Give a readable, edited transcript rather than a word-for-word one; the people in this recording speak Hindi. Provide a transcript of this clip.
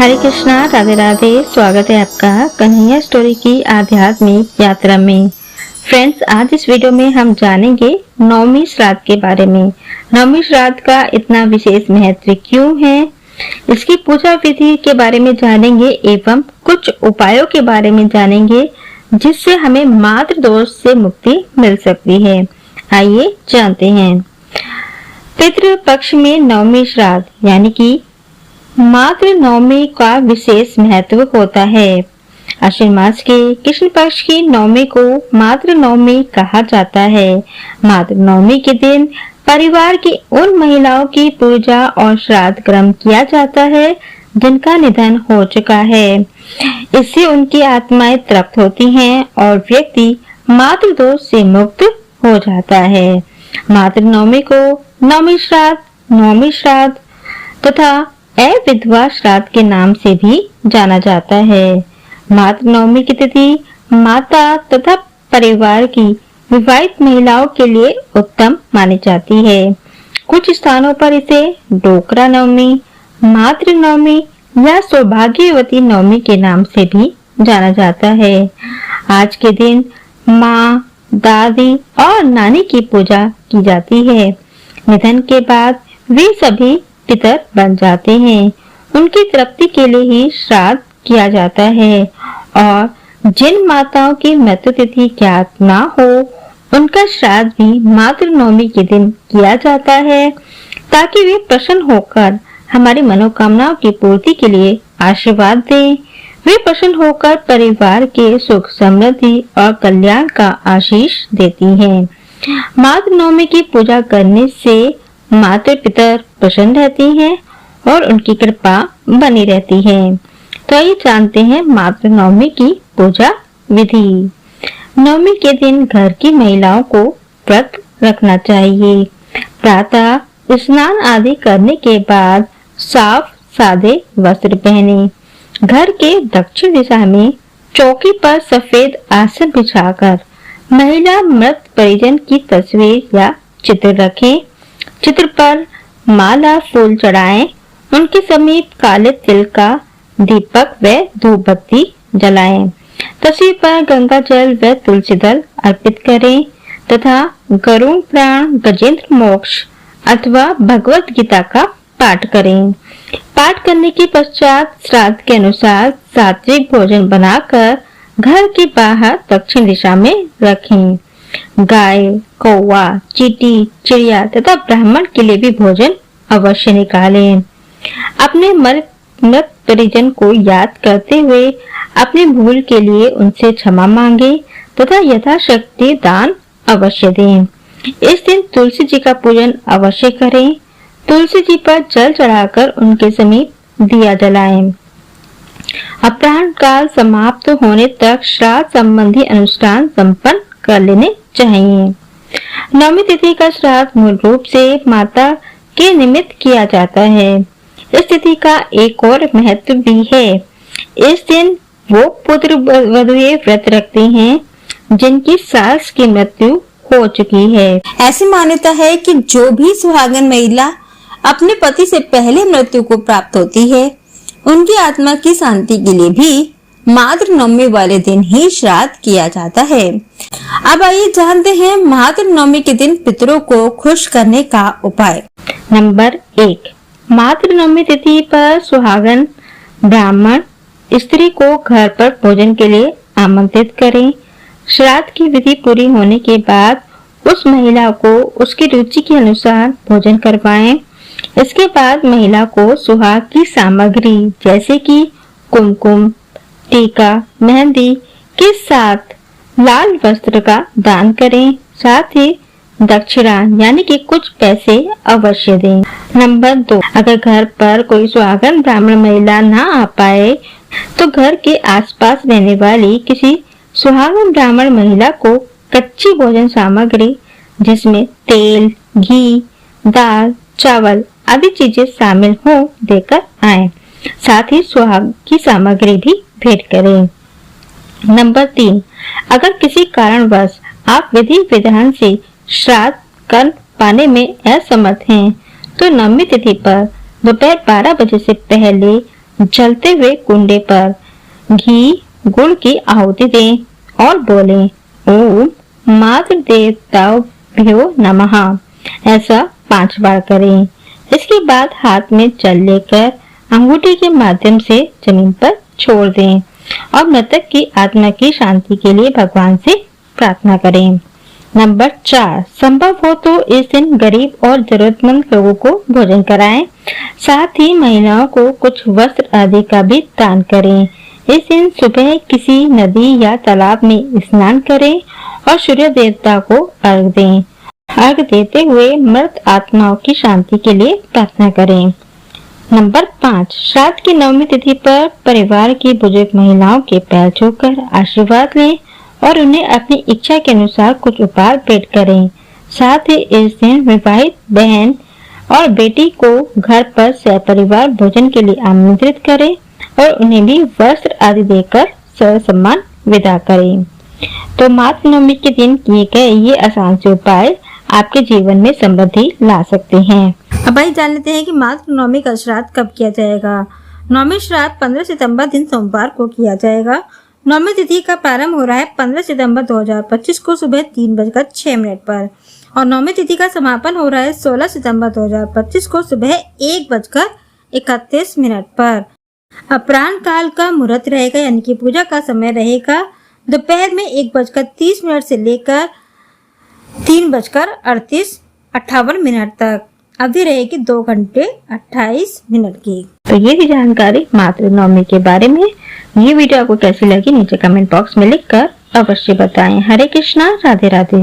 हरे कृष्णा, राधे राधे। स्वागत है आपका कन्हैया स्टोरी की आध्यात्मिक यात्रा में। फ्रेंड्स, आज इस वीडियो में हम जानेंगे नवमी श्राद्ध के बारे में। नवमी श्राद्ध का इतना विशेष महत्व क्यों है, इसकी पूजा विधि के बारे में जानेंगे एवं कुछ उपायों के बारे में जानेंगे जिससे हमें मातृ दोष से मुक्ति मिल सकती है। आइए जानते हैं। पितृ पक्ष में नवमी श्राद्ध यानी कि मातृ नवमी का विशेष महत्व होता है। आश्विन मास के कृष्ण पक्ष की नवमी को मातृ नवमी कहा जाता है। मातृ नवमी के दिन परिवार की उन महिलाओं की पूजा और श्राद्ध कर्म किया जाता है जिनका निधन हो चुका है। इससे उनकी आत्माएं तृप्त होती हैं और व्यक्ति मातृ दोष से मुक्त हो जाता है। मातृ नवमी को नवमी श्राद्ध तथा विधवा श्राद्ध के नाम से भी जाना जाता है। मातृ नवमी की तिथि माता तथा परिवार की विवाहित महिलाओं के लिए उत्तम मानी जाती है। कुछ स्थानों पर इसे डोकरा नवमी, मातृ नवमी या सौभाग्यवती नवमी के नाम से भी जाना जाता है। आज के दिन माँ, दादी और नानी की पूजा की जाती है। निधन के बाद वे सभी पितर बन जाते हैं। उनकी तृप्ति के लिए ही श्राद्ध किया जाता है और जिन माताओं की मृत्यु तिथि ज्ञात न हो उनका श्राद्ध भी मातृ नवमी के दिन किया जाता है ताकि वे प्रसन्न होकर हमारी मनोकामनाओं की पूर्ति के लिए आशीर्वाद दें। वे प्रसन्न होकर परिवार के सुख, समृद्धि और कल्याण का आशीष देती हैं। मातृ नवमी की पूजा करने से माता पितर प्रसन्न रहती हैं और उनकी कृपा बनी रहती है। तो आइए जानते हैं मातृ नवमी की पूजा विधि। नवमी के दिन घर की महिलाओं को व्रत रखना चाहिए। प्रातः स्नान आदि करने के बाद साफ सादे वस्त्र पहने। घर के दक्षिण दिशा में चौकी पर सफेद आसन बिछाकर महिला मृत परिजन की तस्वीर या चित्र रखें। चित्र पर माला फूल चढ़ाएं। उनके समीप काले तिल का दीपक व धूप बत्ती जलाएं। तस्वीर पर गंगा जल व तुलसी दल अर्पित करें तथा गरुड़ पुराण, गजेंद्र मोक्ष अथवा भगवत गीता का पाठ करें। पाठ करने के पश्चात श्राद्ध के अनुसार सात्विक भोजन बनाकर घर के बाहर दक्षिण दिशा में रखें। गाय, कौवा, चींटी, चिड़िया तथा ब्राह्मण के लिए भी भोजन अवश्य निकालें। अपने मृत परिजन को याद करते हुए अपनी भूल के लिए उनसे क्षमा मांगे तथा यथाशक्ति दान अवश्य दें। इस दिन तुलसी जी का पूजन अवश्य करें। तुलसी जी पर जल चढ़ाकर उनके समीप दिया जलाएं। अपराह्न काल समाप्त होने तक श्राद्ध संबंधी अनुष्ठान संपन्न कर लेने चाहिए। नवमी तिथि का श्राद्ध मूल रूप से माता के निमित्त किया जाता है। इस तिथि का एक और महत्व भी है। इस दिन वो पुत्र वधुएं व्रत रखते हैं जिनकी सास की मृत्यु हो चुकी है। ऐसी मान्यता है कि जो भी सुहागन महिला अपने पति से पहले मृत्यु को प्राप्त होती है उनकी आत्मा की शांति के लिए भी मातृ नवमी वाले दिन ही श्राद्ध किया जाता है। अब आइए जानते हैं मातृ नवमी के दिन पितरों को खुश करने का उपाय। नंबर 1, मातृ नवमी तिथि पर सुहागन ब्राह्मण स्त्री को घर पर भोजन के लिए आमंत्रित करें। श्राद्ध की विधि पूरी होने के बाद उस महिला को उसकी रुचि के अनुसार भोजन करवाएं। इसके बाद महिला को सुहाग की सामग्री जैसे कि कुमकुम, टीका, मेहंदी के साथ लाल वस्त्र का दान करें। साथ ही दक्षिणा यानी कि कुछ पैसे अवश्य दें। नंबर 2, अगर घर पर कोई सुहागन ब्राह्मण महिला ना आ पाए तो घर के आसपास रहने वाली किसी सुहागन ब्राह्मण महिला को कच्ची भोजन सामग्री जिसमें तेल, घी, दाल, चावल आदि चीजें शामिल हो देकर आए। साथ ही सुहाग की सामग्री भी भेंट करें। नंबर 3, अगर किसी कारणवश आप विधि विधान से श्राद्ध कर पाने में असमर्थ हैं तो नवमी तिथि पर दोपहर 12 बजे से पहले जलते हुए कुंडे पर घी गुड़ की आहुति दें और बोले ओम मातृ देवताभ्यो नमः। ऐसा 5 बार करें। इसके बाद हाथ में जल लेकर अंगूठी के माध्यम से जमीन पर छोड़ दें और मृतक की आत्मा की शांति के लिए भगवान से प्रार्थना करें। नंबर 4, संभव हो तो इस दिन गरीब और जरूरतमंद लोगों को भोजन कराएं। साथ ही महिलाओं को कुछ वस्त्र आदि का भी दान करें। इस दिन सुबह किसी नदी या तालाब में स्नान करें और सूर्य देवता को अर्घ दें। अर्घ देते हुए मृत आत्माओं की शांति के लिए प्रार्थना करें। नंबर 5, श्राद्ध की 9वीं तिथि पर परिवार की बुजुर्ग महिलाओं के पैर छूकर आशीर्वाद लें और उन्हें अपनी इच्छा के अनुसार कुछ उपहार भेंट करें। साथ ही इस दिन विवाहित बहन और बेटी को घर पर सपरिवार भोजन के लिए आमंत्रित करें और उन्हें भी वस्त्र आदि देकर सम्मान विदा करें। तो मातृ नवमी के दिन किए गए ये आसान से उपाय आपके जीवन में समृद्धि ला सकते हैं। अब भाई जान लेते हैं कि मातृ नवमी का श्राद्ध कब किया जाएगा। नवमी श्राद्ध 15 सितंबर दिन सोमवार को किया जाएगा। नवमी तिथि का प्रारंभ हो रहा है 15 सितंबर 2025 को सुबह 3:06 पर और नवमी तिथि का समापन हो रहा है 16 सितंबर 2025 को सुबह 1:31 पर। अपराह्न काल का मुहूर्त रहेगा, यानी कि पूजा का समय रहेगा दोपहर में 1:30 से लेकर 3:38 तक। अवधि रहेगी 2 घंटे 28 मिनट की। तो ये थी जानकारी मातृ नवमी के बारे में। ये वीडियो आपको कैसी लगी नीचे कमेंट बॉक्स में लिखकर अवश्य बताएं। हरे कृष्णा, राधे राधे।